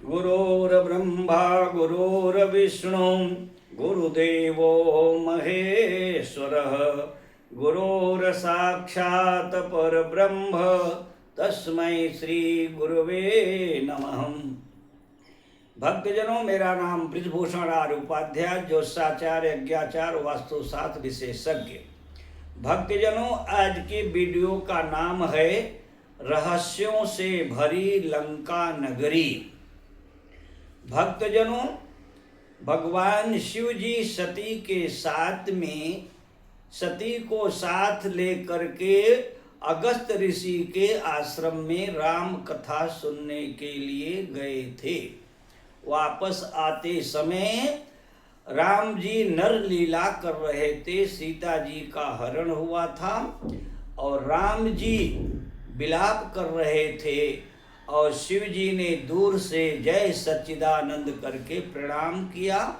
गुरुर्ब्रह्मा गुरुर्विष्णु गुरुदेवो महेश्वरः गुरुर्साक्षात् परब्रह्म तस्मै श्री गुरुवे नमः। भक्तजनों, मेरा नाम ब्रिजभूषण आर उपाध्याय, ज्योतिषाचार्य, यज्ञाचार्य, वास्तुशास्त्र विशेषज्ञ। भक्तजनों, आज की वीडियो का नाम है रहस्यों से भरी लंका नगरी। भक्तजनों, भगवान शिव जी सती के साथ में सती को साथ लेकर के अगस्त ऋषि के आश्रम में राम कथा सुनने के लिए गए थे। वापस आते समय राम जी नर लीला कर रहे थे। सीता जी का हरण हुआ था और राम जी विलाप कर रहे थे और शिव जी ने दूर से जय सच्चिदानंद करके प्रणाम किया।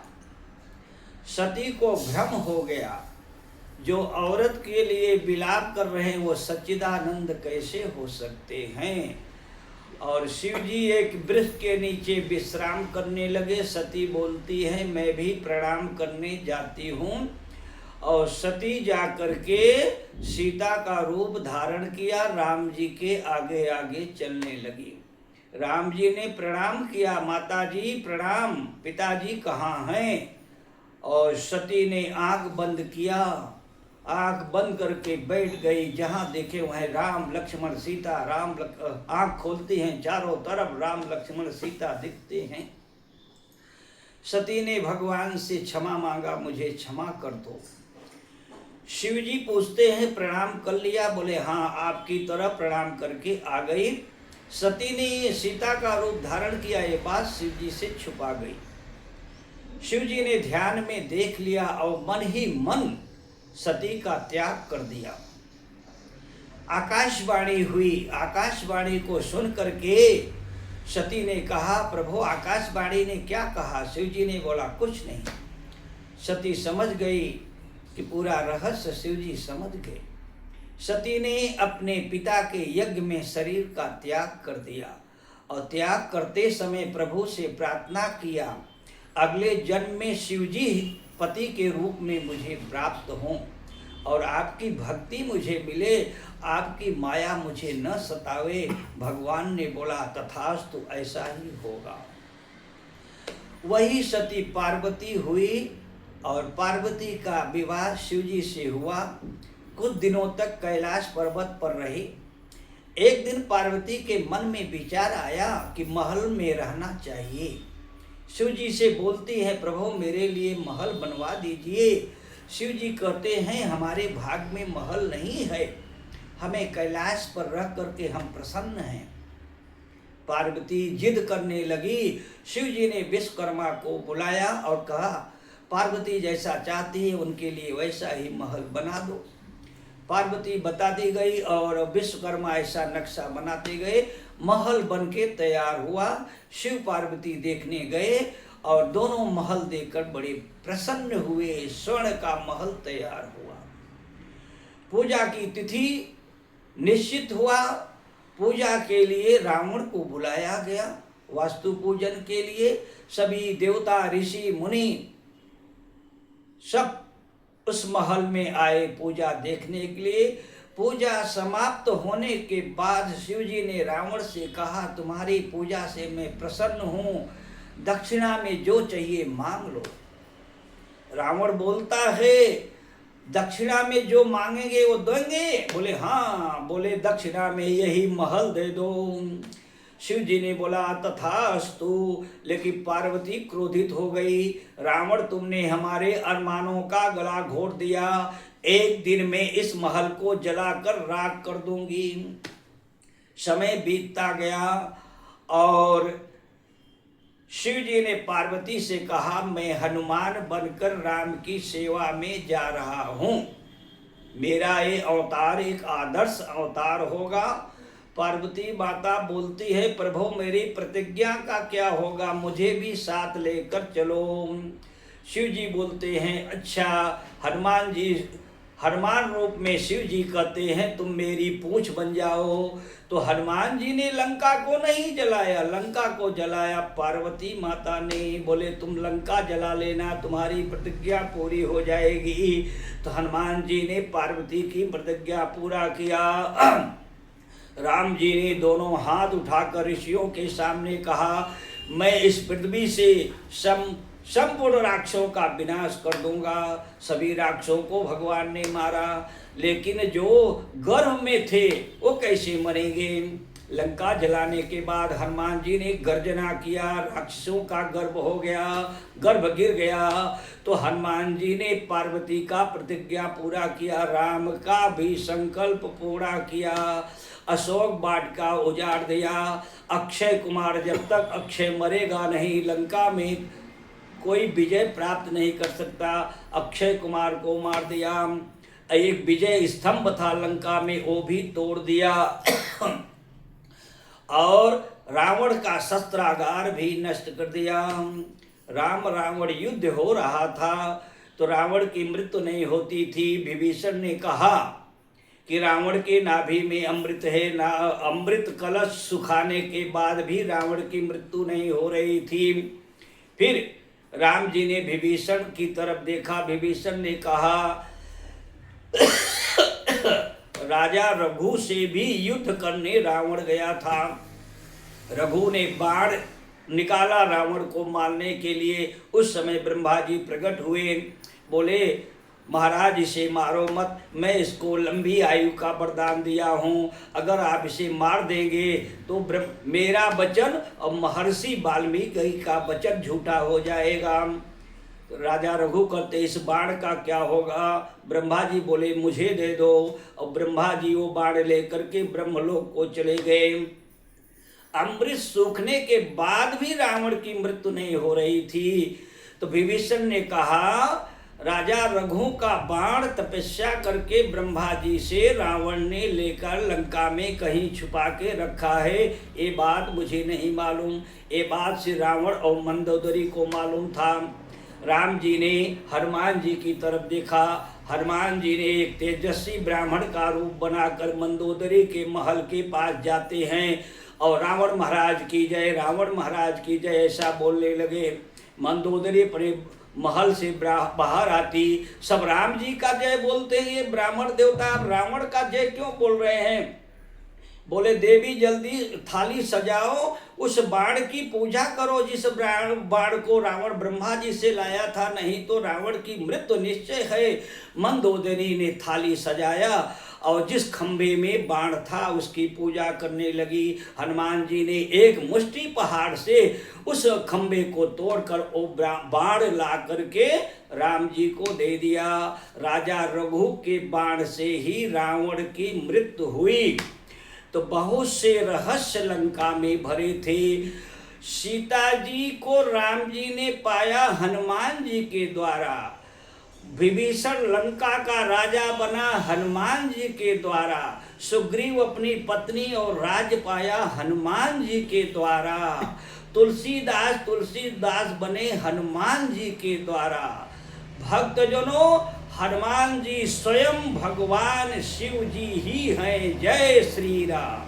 सती को भ्रम हो गया, जो औरत के लिए विलाप कर रहे हैं वो सच्चिदानंद कैसे हो सकते हैं। और शिव जी एक वृक्ष के नीचे विश्राम करने लगे। सती बोलती है मैं भी प्रणाम करने जाती हूँ। और सती जा करके सीता का रूप धारण किया, राम जी के आगे आगे चलने लगी। राम जी ने प्रणाम किया, माता जी प्रणाम, पिताजी कहाँ हैं। और सती ने आंख बंद किया, आंख बंद करके बैठ गई। जहाँ देखे वहाँ राम लक्ष्मण सीता, आंख खोलती हैं, चारों तरफ राम लक्ष्मण सीता दिखते हैं। सती ने भगवान से क्षमा मांगा, मुझे क्षमा कर दो। शिव जी पूछते हैं प्रणाम कर लिया? बोले हाँ, आपकी तरफ प्रणाम करके आ गई। सती ने सीता का रूप धारण किया, ये बात शिव जी से छुपा गई। शिव जी ने ध्यान में देख लिया और मन ही मन सती का त्याग कर दिया। आकाशवाणी हुई, आकाशवाणी को सुन करके सती ने कहा प्रभु आकाशवाणी ने क्या कहा? शिव जी ने बोला कुछ नहीं। सती समझ गई कि पूरा रहस्य शिव जी समझ गए। सती ने अपने पिता के यज्ञ में शरीर का त्याग कर दिया और त्याग करते समय प्रभु से प्रार्थना किया अगले जन्म में शिव जी पति के रूप में मुझे प्राप्त हों और आपकी भक्ति मुझे मिले, आपकी माया मुझे न सतावे। भगवान ने बोला तथास्तु, ऐसा ही होगा। वही सती पार्वती हुई और पार्वती का विवाह शिव जी से हुआ। कुछ दिनों तक कैलाश पर्वत पर रही। एक दिन पार्वती के मन में विचार आया कि महल में रहना चाहिए। शिव जी से बोलती है प्रभु मेरे लिए महल बनवा दीजिए। शिव जी कहते हैं हमारे भाग में महल नहीं है, हमें कैलाश पर रह करके हम प्रसन्न हैं। पार्वती जिद करने लगी। शिव जी ने विश्वकर्मा को बुलाया और कहा पार्वती जैसा चाहती है उनके लिए वैसा ही महल बना दो। पार्वती बता दी गई और विश्वकर्मा ऐसा नक्शा बनाते गए। महल बनके तैयार हुआ। शिव पार्वती देखने गए और दोनों महल देखकर बड़े प्रसन्न हुए। स्वर्ण का महल तैयार हुआ। पूजा की तिथि निश्चित हुआ। पूजा के लिए रावण को बुलाया गया वास्तु पूजन के लिए। सभी देवता ऋषि मुनि सब उस महल में आए पूजा देखने के लिए। पूजा समाप्त होने के बाद शिव जी ने रावण से कहा तुम्हारी पूजा से मैं प्रसन्न हूँ, दक्षिणा में जो चाहिए मांग लो। रावण बोलता है दक्षिणा में जो मांगेंगे वो देंगे? बोले हाँ। बोले दक्षिणा में यही महल दे दो। शिव जी ने बोला तथास्तु। लेकिन पार्वती क्रोधित हो गई। रावण तुमने हमारे अरमानों का गला घोट दिया, एक दिन में इस महल को जलाकर राख कर दूंगी। समय बीतता गया और शिव जी ने पार्वती से कहा मैं हनुमान बनकर राम की सेवा में जा रहा हूँ, मेरा ये अवतार एक आदर्श अवतार होगा। पार्वती माता बोलती है प्रभु मेरी प्रतिज्ञा का क्या होगा, मुझे भी साथ लेकर चलो। शिव जी बोलते हैं अच्छा। हनुमान जी हनुमान रूप में शिव जी कहते हैं तुम मेरी पूंछ बन जाओ। तो हनुमान जी ने लंका को नहीं जलाया, लंका को जलाया पार्वती माता ने। बोले तुम लंका जला लेना, तुम्हारी प्रतिज्ञा पूरी हो जाएगी। तो हनुमान जी ने पार्वती की प्रतिज्ञा पूरा किया। राम जी ने दोनों हाथ उठाकर ऋषियों के सामने कहा, मैं इस पृथ्वी से संपूर्ण राक्षसों का विनाश कर दूंगा। सभी राक्षसों को भगवान ने मारा, लेकिन जो गर्भ में थे वो कैसे मरेंगे। लंका जलाने के बाद हनुमान जी ने गर्जना किया, राक्षसों का गर्भ हो गया, गर्भ गिर गया। तो हनुमान जी ने पार्वती का प्रतिज्ञा पूरा किया, राम का भी संकल्प पूरा किया। अशोक वाटिका उजाड़ दिया। अक्षय कुमार जब तक अक्षय मरेगा नहीं, लंका में कोई विजय प्राप्त नहीं कर सकता। अक्षय कुमार को मार दिया। एक विजय स्तंभ था लंका में, वो भी तोड़ दिया। और रावण का शस्त्रागार भी नष्ट कर दिया। राम रावण युद्ध हो रहा था, तो रावण की मृत्यु नहीं होती थी। विभीषण ने कहा कि रावण के नाभि में अमृत है, ना अमृत कलश सुखाने के बाद भी रावण की मृत्यु नहीं हो रही थी। फिर राम जी ने विभीषण की तरफ देखा। विभीषण ने कहा राजा रघु से भी युद्ध करने रावण गया था। रघु ने बाण निकाला रावण को मारने के लिए। उस समय ब्रह्मा जी प्रकट हुए, बोले महाराज इसे मारो मत, मैं इसको लंबी आयु का वरदान दिया हूँ। अगर आप इसे मार देंगे तो मेरा वचन और महर्षि वाल्मीकि का वचन झूठा हो जाएगा। राजा रघु कहते इस बाण का क्या होगा। ब्रह्मा जी बोले मुझे दे दो। और ब्रह्मा जी वो बाण लेकर के ब्रह्मलोक को चले गए। अमृत सूखने के बाद भी रावण की मृत्यु नहीं हो रही थी। तो विभीषण ने कहा राजा रघु का बाण तपस्या करके ब्रह्मा जी से रावण ने लेकर लंका में कहीं छुपा के रखा है, ये बात मुझे नहीं मालूम। ये बात से रावण और मंदोदरी को मालूम था। राम जी ने हनुमान जी की तरफ देखा। हनुमान जी ने एक तेजस्वी ब्राह्मण का रूप बनाकर मंदोदरी के महल के पास जाते हैं और रावण महाराज की जय, रावण महाराज की जय ऐसा बोलने लगे। मंदोदरी अपने महल से बाहर आती, सब राम जी का जय बोलते हैं। ये ब्राह्मण देवता आप रावण का जय क्यों बोल रहे हैं। बोले देवी जल्दी थाली सजाओ, उस बाण की पूजा करो जिस बाण को रावण ब्रह्मा जी से लाया था, नहीं तो रावण की मृत्यु निश्चय है। मंदोदरी ने थाली सजाया और जिस खंभे में बाण था उसकी पूजा करने लगी। हनुमान जी ने एक मुष्टि पहाड़ से उस खंभे को तोड़कर वो बाण ला करके राम जी को दे दिया। राजा रघु के बाण से ही रावण की मृत्यु हुई। तो बहुत से रहस्य लंका में भरे थे। सीता जी को राम जी ने पाया हनुमान जी के द्वारा। विभीषण लंका का राजा बना हनुमान जी के द्वारा। सुग्रीव अपनी पत्नी और राज्य पाया हनुमान जी के द्वारा। तुलसीदास बने हनुमान जी के द्वारा। भक्तजनों हनुमान जी स्वयं भगवान शिव जी ही हैं। जय श्री राम।